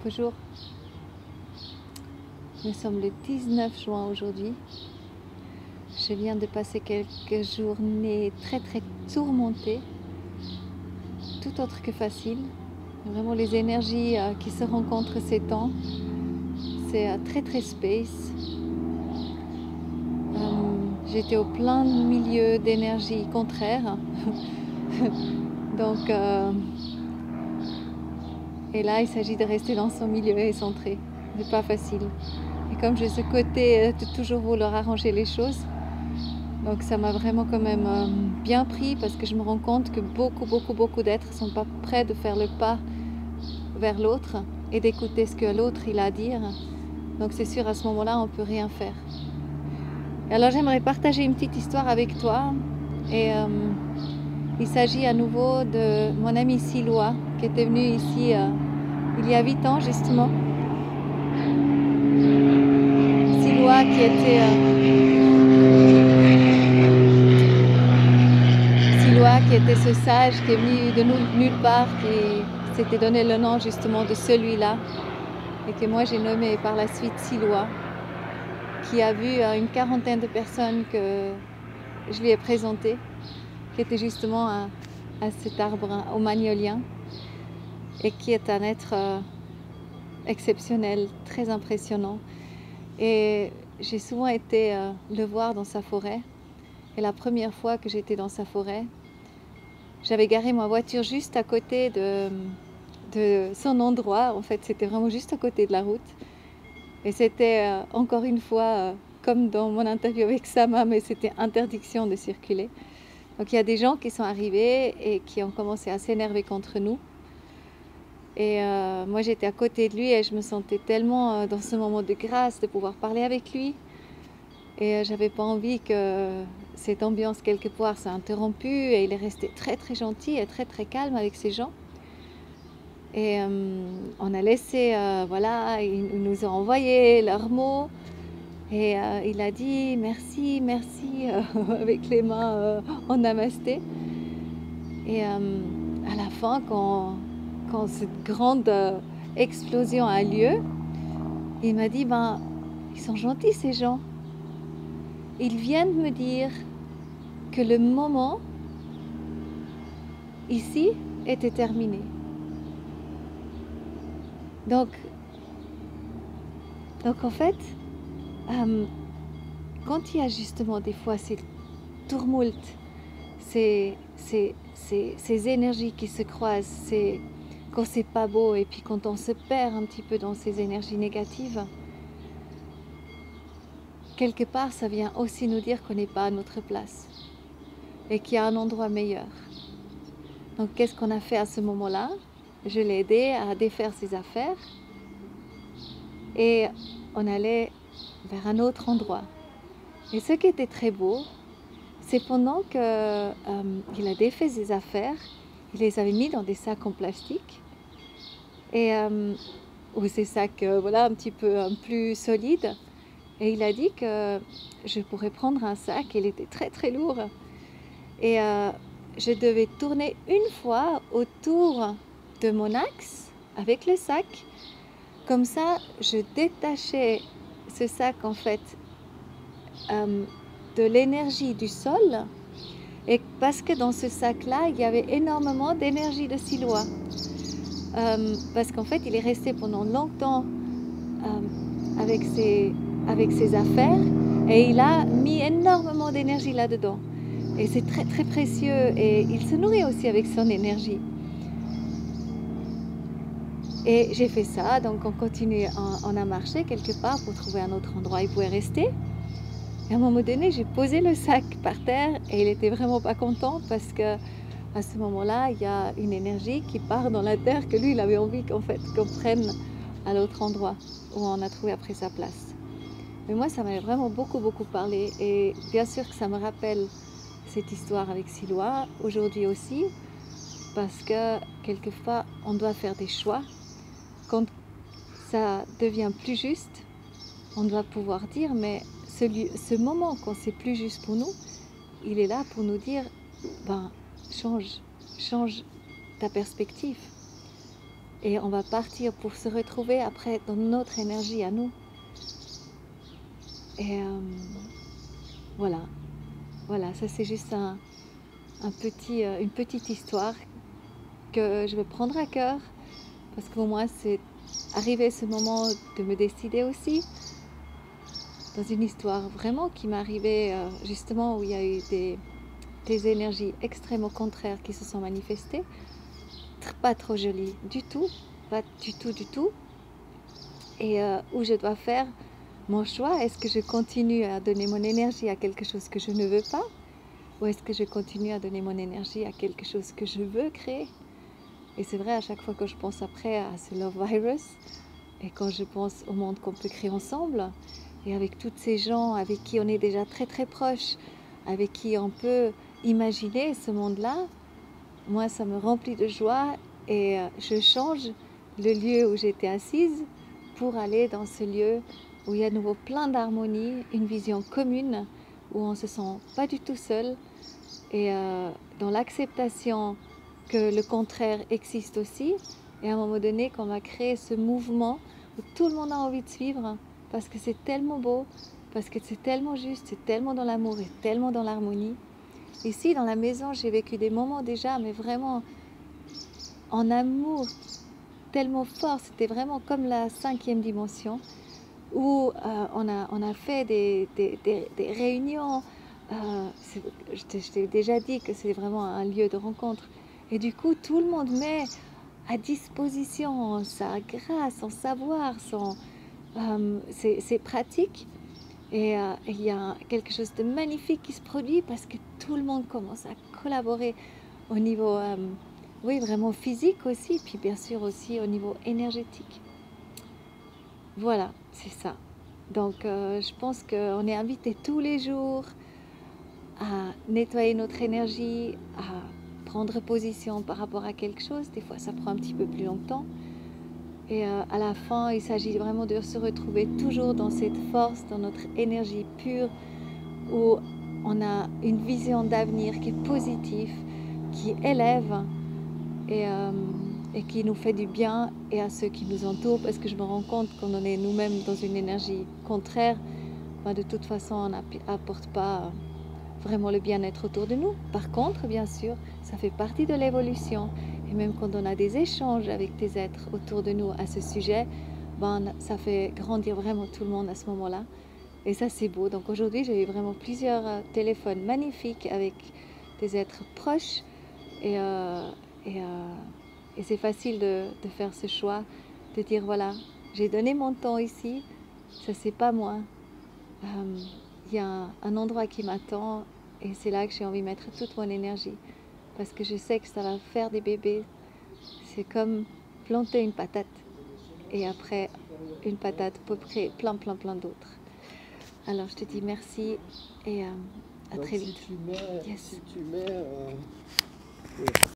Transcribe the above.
Bonjour, nous sommes le 19 juin aujourd'hui. Je viens de passer quelques journées très tourmentées, tout autre que facile. Vraiment les énergies qui se rencontrent ces temps, c'est très space. J'étais au plein milieu d'énergie contraire. Donc, et là, il s'agit de rester dans son milieu et centré. C'est pas facile. Et comme j'ai ce côté de toujours vouloir arranger les choses, donc ça m'a vraiment quand même bien pris parce que je me rends compte que beaucoup d'êtres ne sont pas prêts de faire le pas vers l'autre et d'écouter ce que l'autre il a à dire. Donc c'est sûr, à ce moment-là, on ne peut rien faire. Et alors j'aimerais partager une petite histoire avec toi. Et il s'agit à nouveau de mon ami Siloa qui était venu ici il y a 8 ans justement. Siloa qui était... qui était ce sage qui est venu de nulle part, qui s'était donné le nom justement de celui-là et que moi j'ai nommé par la suite Siloa, qui a vu une quarantaine de personnes que je lui ai présentées, qui était justement à cet arbre au magnolien et qui est un être exceptionnel, très impressionnant. Et j'ai souvent été le voir dans sa forêt. Et la première fois que j'étais dans sa forêt, j'avais garé ma voiture juste à côté de son endroit. En fait, c'était vraiment juste à côté de la route. Et c'était encore une fois, comme dans mon interview avec Sama, mais c'était interdiction de circuler. Donc il y a des gens qui sont arrivés et qui ont commencé à s'énerver contre nous. Et moi j'étais à côté de lui et je me sentais tellement dans ce moment de grâce de pouvoir parler avec lui. Et j'avais pas envie que cette ambiance quelque part soit interrompue, et il est resté très gentil et très calme avec ces gens. Et on a laissé, voilà, ils nous ont envoyé leurs mots et il a dit merci avec les mains en namasté. Et à la fin, quand cette grande explosion a lieu, il m'a dit ben ils sont gentils ces gens. Ils viennent me dire que le moment ici était terminé. Donc en fait, quand il y a justement des fois ces tourmultes, ces énergies qui se croisent, quand c'est pas beau et puis quand on se perd un petit peu dans ces énergies négatives, quelque part ça vient aussi nous dire qu'on n'est pas à notre place et qu'il y a un endroit meilleur. Donc qu'est-ce qu'on a fait à ce moment-là? Je l'ai aidé à défaire ses affaires et on allait vers un autre endroit. Et ce qui était très beau, c'est pendant qu'il a défait ses affaires, il les avait mis dans des sacs en plastique, et, ou ces sacs voilà, un petit peu plus solides. Et il a dit que je pourrais prendre un sac, il était très lourd. Et je devais tourner une fois autour de mon axe avec le sac. Comme ça, je détachais ce sac en fait de l'énergie du sol. Et parce que dans ce sac-là, il y avait énormément d'énergie de Siloa. Parce qu'en fait, il est resté pendant longtemps avec ses affaires et il a mis énormément d'énergie là-dedans. Et c'est très précieux et il se nourrit aussi avec son énergie. Et j'ai fait ça, donc on continue, on a marché quelque part pour trouver un autre endroit où il pouvait rester. Et à un moment donné, j'ai posé le sac par terre et il était vraiment pas content parce que à ce moment-là, il y a une énergie qui part dans la terre que lui, il avait envie qu'on prenne à l'autre endroit où on a trouvé après sa place. Mais moi, ça m'a vraiment beaucoup parlé et bien sûr que ça me rappelle cette histoire avec Siloa aujourd'hui aussi, parce que quelquefois, on doit faire des choix. Quand ça devient plus juste, on doit pouvoir dire, mais ce moment quand c'est plus juste pour nous, il est là pour nous dire, ben, change ta perspective. et on va partir pour se retrouver après dans notre énergie à nous. Et voilà, ça c'est juste une petite histoire que je vais prendre à cœur, parce que pour moi c'est arrivé ce moment de me décider aussi, dans une histoire vraiment qui m'est arrivée justement où il y a eu des énergies extrêmes au contraire qui se sont manifestées, pas trop jolies du tout, pas du tout, et où je dois faire mon choix. Est-ce que je continue à donner mon énergie à quelque chose que je ne veux pas, ou est-ce que je continue à donner mon énergie à quelque chose que je veux créer? Et c'est vrai, à chaque fois que je pense après à ce Love Virus, et quand je pense au monde qu'on peut créer ensemble, et avec tous ces gens avec qui on est déjà très proches, avec qui on peut imaginer ce monde-là, moi ça me remplit de joie, et je change le lieu où j'étais assise pour aller dans ce lieu où il y a à nouveau plein d'harmonie, une vision commune, où on ne se sent pas du tout seul, et dans l'acceptation que le contraire existe aussi, et à un moment donné qu'on va créer ce mouvement où tout le monde a envie de suivre, parce que c'est tellement beau, parce que c'est tellement juste, c'est tellement dans l'amour et tellement dans l'harmonie. Ici dans la maison j'ai vécu des moments déjà, mais vraiment en amour tellement fort, c'était vraiment comme la 5e dimension, où on a fait des réunions. Je t'ai déjà dit que c'est vraiment un lieu de rencontre, et du coup tout le monde met à disposition sa grâce, son savoir, ses pratiques, et il y a quelque chose de magnifique qui se produit parce que tout le monde commence à collaborer au niveau oui, vraiment physique aussi, puis bien sûr aussi au niveau énergétique. Voilà, c'est ça. Donc je pense qu'on est invité tous les jours à nettoyer notre énergie, à prendre position par rapport à quelque chose. Des fois ça prend un petit peu plus longtemps, et à la fin il s'agit vraiment de se retrouver toujours dans cette force, dans notre énergie pure, où on a une vision d'avenir qui est positive, qui élève, et qui nous fait du bien, et à ceux qui nous entourent, parce que je me rends compte quand on est nous-mêmes dans une énergie contraire, ben de toute façon on n'apporte pas vraiment le bien-être autour de nous. Par contre, bien sûr, ça fait partie de l'évolution, et même quand on a des échanges avec des êtres autour de nous à ce sujet, ben, ça fait grandir vraiment tout le monde à ce moment-là, et ça c'est beau. Donc aujourd'hui j'ai eu vraiment plusieurs téléphones magnifiques avec des êtres proches, et c'est facile de faire ce choix, de dire voilà, j'ai donné mon temps ici, ça c'est pas moi, il y a un endroit qui m'attend, et c'est là que j'ai envie de mettre toute mon énergie, parce que je sais que ça va faire des bébés. C'est comme planter une patate, et après une patate peut créer plein d'autres. Alors je te dis merci, et à Donc très si vite. tu mets, Yes. si tu mets